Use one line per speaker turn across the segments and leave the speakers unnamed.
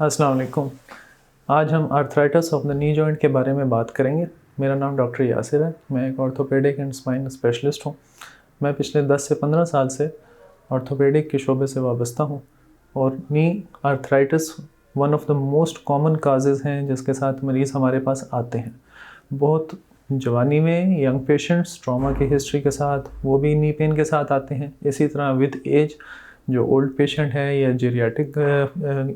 अस्सलाम वालेकुम। आज हम arthritis of the knee joint के बारे में बात करेंगे। मेरा नाम डॉक्टर यासिर है। मैं एक ऑर्थोपेडिक एंड स्पाइन स्पेशलिस्ट हूँ। मैं पिछले 10 से 15 साल से ऑर्थोपेडिक के शोबे से वाबस्ता हूँ और knee arthritis one of the most common causes हैं जिसके साथ मरीज़ हमारे पास आते हैं। बहुत जवानी में यंग पेशेंट्स ट्रॉमा की हिस्ट्री के साथ वो भी नी पेन के साथ आते हैं। इसी तरह विद एज जो ओल्ड पेशेंट है या जीरियाटिक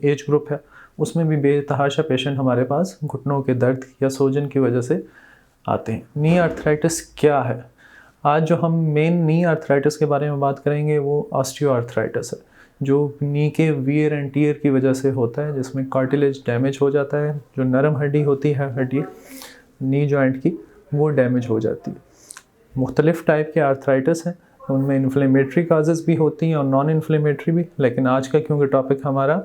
एज ग्रुप है उसमें भी बेतहाशा पेशेंट हमारे पास घुटनों के दर्द या सूजन की वजह से आते हैं। नी आर्थराइटिस क्या है? आज जो हम मेन नी आर्थराइटिस के बारे में बात करेंगे वो ऑस्टियो आर्थराइटिस है, जो नी के वियर एंड टियर की वजह से होता है, जिसमें कार्टिलेज डैमेज हो जाता है। जो नरम हड्डी होती है हड्डी नी जॉइंट की, वो डैमेज हो जाती है। मुख्तलिफ़ टाइप के आर्थराइटिस हैं, उनमें इन्फ्लेमेटरी काजेज़ भी होती हैं और नॉन इन्फ्लेमेटरी भी, लेकिन आज का क्योंकि टॉपिक हमारा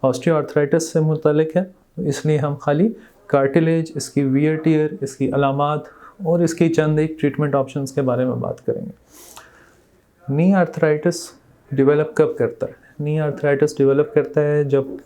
ऑस्टियो आर्थराइटिस से मुतल्लिक है तो इसलिए हम खाली कार्टिलेज, इसकी वियर टियर, इसकी अलामात और इसकी चंद एक ट्रीटमेंट ऑप्शंस के बारे में बात करेंगे। नी आर्थराइटिस डेवलप कब करता है? नी आर्थराइटिस डेवलप करता है जब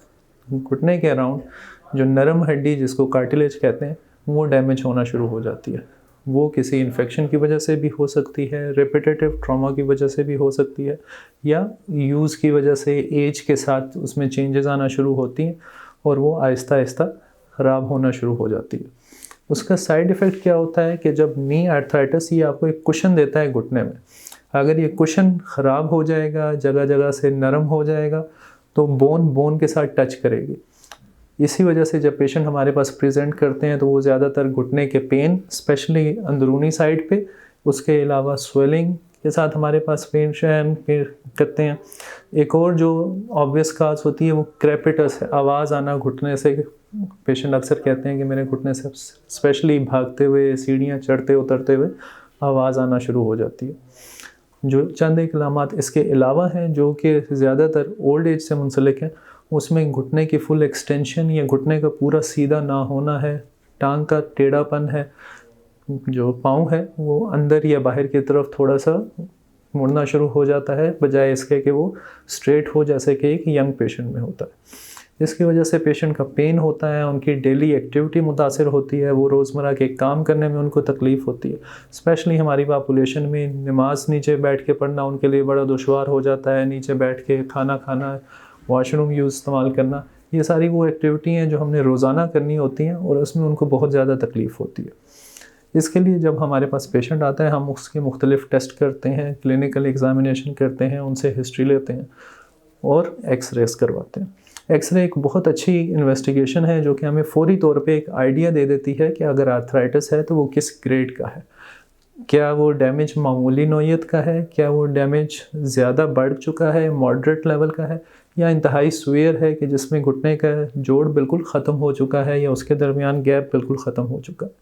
घुटने के अराउंड जो नरम हड्डी जिसको कार्टिलेज कहते हैं वो डैमेज होना शुरू हो जाती है। वो किसी इन्फेक्शन की वजह से भी हो सकती है, रेपिटेटिव ट्रॉमा की वजह से भी हो सकती है, या यूज़ की वजह से एज के साथ उसमें चेंजेस आना शुरू होती हैं और वो आहिस्ता आहिस्ता ख़राब होना शुरू हो जाती है। उसका साइड इफ़ेक्ट क्या होता है कि जब नी आर्थराइटिस ये आपको एक कुशन देता है घुटने में, अगर ये कुशन ख़राब हो जाएगा, जगह जगह से नरम हो जाएगा तो बोन के साथ टच करेगी। इसी वजह से जब पेशेंट हमारे पास प्रेजेंट करते हैं तो वो ज़्यादातर घुटने के पेन, स्पेशली अंदरूनी साइड पे, उसके अलावा स्वेलिंग के साथ हमारे पास पेन करते हैं। एक और जो ऑब्वियस काज होती है वो क्रेपिटस है, आवाज़ आना घुटने से। पेशेंट अक्सर कहते हैं कि मेरे घुटने से स्पेशली भागते हुए, सीढ़ियाँ चढ़ते उतरते हुए आवाज़ आना शुरू हो जाती है। जो चंद एक अलामात इसके अलावा हैं जो कि ज़्यादातर ओल्ड एज से मुंसलिक हैं, उसमें घुटने की फुल एक्सटेंशन या घुटने का पूरा सीधा ना होना है, टांग का टेढ़ापन है, जो पाँव है वो अंदर या बाहर की तरफ थोड़ा सा मुड़ना शुरू हो जाता है, बजाय इसके कि वो स्ट्रेट हो जैसे कि एक यंग पेशेंट में होता है। इसकी वजह से पेशेंट का पेन होता है, उनकी डेली एक्टिविटी मुतासिर होती है, वो रोज़मर्रा के काम करने में उनको तकलीफ़ होती है। स्पेशली हमारी पॉपुलेशन में नमाज नीचे बैठ के पढ़ना उनके लिए बड़ा दुश्वार हो जाता है, नीचे बैठ के खाना खाना, वॉशरूम यूज़ इस्तेमाल करना, ये सारी वो एक्टिविटी हैं जो हमने रोज़ाना करनी होती हैं और उसमें उनको बहुत ज़्यादा तकलीफ़ होती है। इसके लिए जब हमारे पास पेशेंट आता है हम उसके मुख्तलिफ़ टेस्ट करते हैं, क्लिनिकल एग्ज़ामिनेशन करते हैं, उनसे हिस्ट्री लेते हैं और एक्सरेस करवाते हैं। एक्सरे एक बहुत अच्छी इन्वेस्टिगेशन है जो कि हमें फ़ौरी तौर पे एक आइडिया दे देती है कि अगर आर्थराइटिस है तो वो किस ग्रेड का है। क्या वो डैमेज मामूली नौइयत का है, क्या वो डैमेज ज़्यादा बढ़ चुका है, मॉडरेट लेवल का है, या इंतहाई सीवियर है कि जिसमें घुटने का जोड़ बिल्कुल ख़त्म हो चुका है या उसके दरमियान गैप बिल्कुल ख़त्म हो चुका है।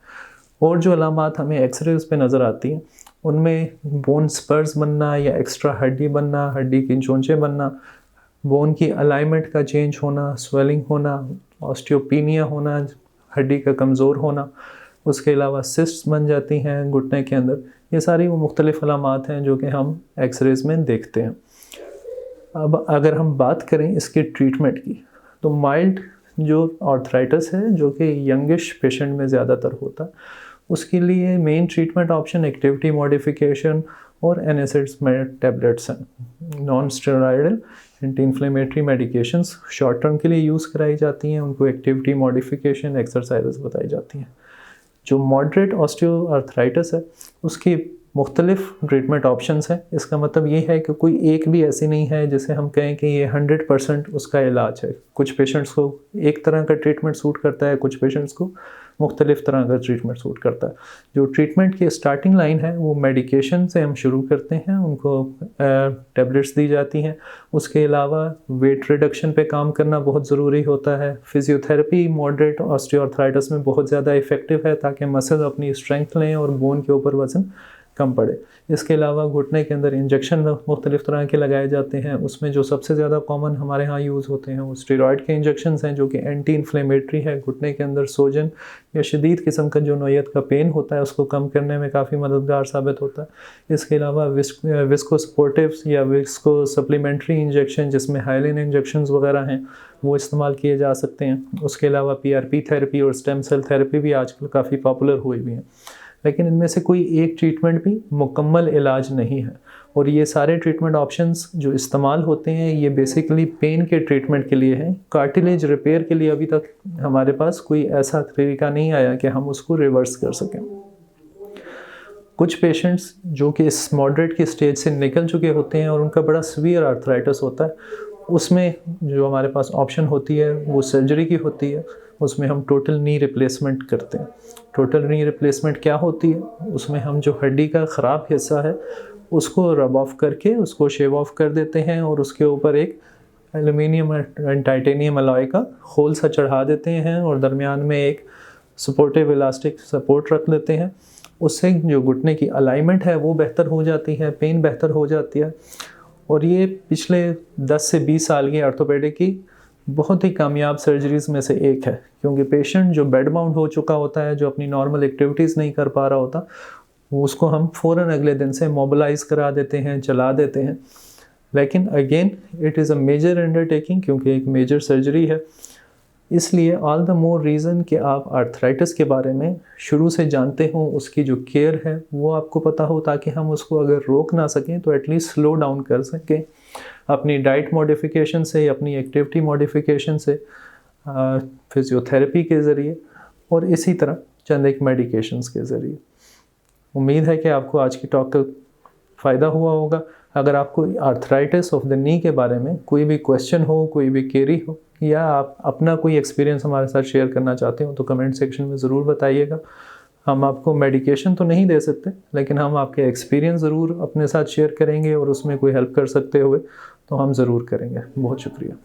और जो अलामात हमें एक्सरेज पे नज़र आती हैं उनमें बोन स्पर्स बनना या एक्स्ट्रा हड्डी बनना, हड्डी की चोंचें बनना, बोन की अलाइनमेंट का चेंज होना, स्वेलिंग होना, ऑस्टियोपीनिया होना, हड्डी का कमज़ोर होना, उसके अलावा सिस्ट्स बन जाती हैं घुटने के अंदर। ये सारी वो मुख्तलिफ़ अलामात हैं जो कि हम एक्सरेज में देखते हैं। अब अगर हम बात करें इसके ट्रीटमेंट की तो माइल्ड जो आर्थराइटिस है जो कि यंगिश पेशेंट में ज़्यादातर होता है, उसके लिए main treatment option activity modification और एनएसिड्स में टैबलेट्स हैं। Non steroidal anti inflammatory medications short term के लिए यूज़ कराई जाती हैं, उनको एक्टिविटी मॉडिफिकेशन एक्सरसाइजेस बताई जाती हैं। जो मॉडरेट ऑस्टियो आर्थराइटिस है उसकी मुख्तलिफ़ ट्रीटमेंट ऑप्शंस हैं। इसका मतलब ये है कि कोई एक भी ऐसी नहीं है जिसे हम कहें कि ये 100% उसका इलाज है। कुछ पेशेंट्स को एक तरह का ट्रीटमेंट सूट करता है, कुछ पेशेंट्स को मुख्तलिफ़ तरह का ट्रीटमेंट सूट करता है। जो ट्रीटमेंट की स्टार्टिंग लाइन है वो मेडिकेशन से हम शुरू करते हैं, उनको टैबलेट्स दी जाती हैं। उसके अलावा वेट रिडक्शन पे काम करना बहुत ज़रूरी होता है। फिजियोथेरेपी मॉडरेट ऑस्टियोआर्थराइटिस में बहुत ज़्यादा इफ़ेक्टिव है ताकि मसल अपनी स्ट्रेंथ लें और बोन के ऊपर वज़न कम पड़े। इसके अलावा घुटने के अंदर इंजेक्शन मुख्तलिफ़ तरह के लगाए जाते हैं, उसमें जो सबसे ज़्यादा कॉमन हमारे यहाँ यूज़ होते हैं वो स्टेरॉयड के इंजेक्शंस हैं, जो कि एंटी इन्फ्लेमेटरी है। घुटने के अंदर सोजन या शदीद किस्म का जो नौयत का पेन होता है उसको कम करने में काफ़ी मददगार साबित होता है। इसके अलावा विस्को सपोर्टिव्स या विस्को सप्लीमेंट्री इंजेक्शन, जिसमें हाइलिन इंजेक्शंस वगैरह हैं, वो इस्तेमाल किए जा सकते हैं। उसके अलावा PRP थेरेपी और स्टेम सेल थेरेपी भी आजकल काफ़ी पॉपुलर हुई भी हैं। लेकिन इनमें से कोई एक ट्रीटमेंट भी मुकम्मल इलाज नहीं है, और ये सारे ट्रीटमेंट ऑप्शंस जो इस्तेमाल होते हैं ये बेसिकली पेन के ट्रीटमेंट के लिए हैं। कार्टिलेज रिपेयर के लिए अभी तक हमारे पास कोई ऐसा तरीका नहीं आया कि हम उसको रिवर्स कर सकें। कुछ पेशेंट्स जो कि इस मॉडरेट की स्टेज से निकल चुके होते हैं और उनका बड़ा सीवियर आर्थराइटिस होता है, उसमें जो हमारे पास ऑप्शन होती है वो सर्जरी की होती है। उसमें हम टोटल नी रिप्लेसमेंट करते हैं। टोटल नी रिप्लेसमेंट क्या होती है? उसमें हम जो हड्डी का ख़राब हिस्सा है उसको रब ऑफ करके उसको शेव ऑफ कर देते हैं, और उसके ऊपर एक एल्युमिनियम एंड टाइटेनियम अलॉय का होल सा चढ़ा देते हैं, और दरमियान में एक सपोर्टिव इलास्टिक सपोर्ट रख लेते हैं। उससे जो घुटने की अलाइनमेंट है वो बेहतर हो जाती है, पेन बेहतर हो जाती है। और ये पिछले 10 से 20 साल की ऑर्थोपेडिक की बहुत ही कामयाब सर्जरीज़ में से एक है, क्योंकि पेशेंट जो बेड बाउंड हो चुका होता है, जो अपनी नॉर्मल एक्टिविटीज़ नहीं कर पा रहा होता, उसको हम फ़ौरन अगले दिन से मोबिलाइज़ करा देते हैं, चला देते हैं। लेकिन again it is a major undertaking, क्योंकि एक मेजर सर्जरी है। इसलिए ऑल द मोर रीज़न कि आप आर्थराइटिस के बारे में शुरू से जानते हो, उसकी जो केयर है वो आपको पता हो, ताकि हम उसको अगर रोक ना सकें तो एटलीस्ट स्लो डाउन कर सकें अपनी डाइट मॉडिफिकेशन से, अपनी एक्टिविटी मॉडिफिकेशन से, फिज़ियोथेरेपी के ज़रिए, और इसी तरह चंद एक मेडिकेशंस के ज़रिए। उम्मीद है कि आपको आज की टॉक का फ़ायदा हुआ होगा। अगर आपको आर्थराइटिस ऑफ द नी के बारे में कोई भी क्वेश्चन हो, कोई भी क्वेरी हो, या आप अपना कोई एक्सपीरियंस हमारे साथ शेयर करना चाहते हो, तो कमेंट सेक्शन में ज़रूर बताइएगा। हम आपको मेडिकेशन तो नहीं दे सकते, लेकिन हम आपके एक्सपीरियंस ज़रूर अपने साथ शेयर करेंगे, और उसमें कोई हेल्प कर सकते हुए तो हम ज़रूर करेंगे। बहुत शुक्रिया।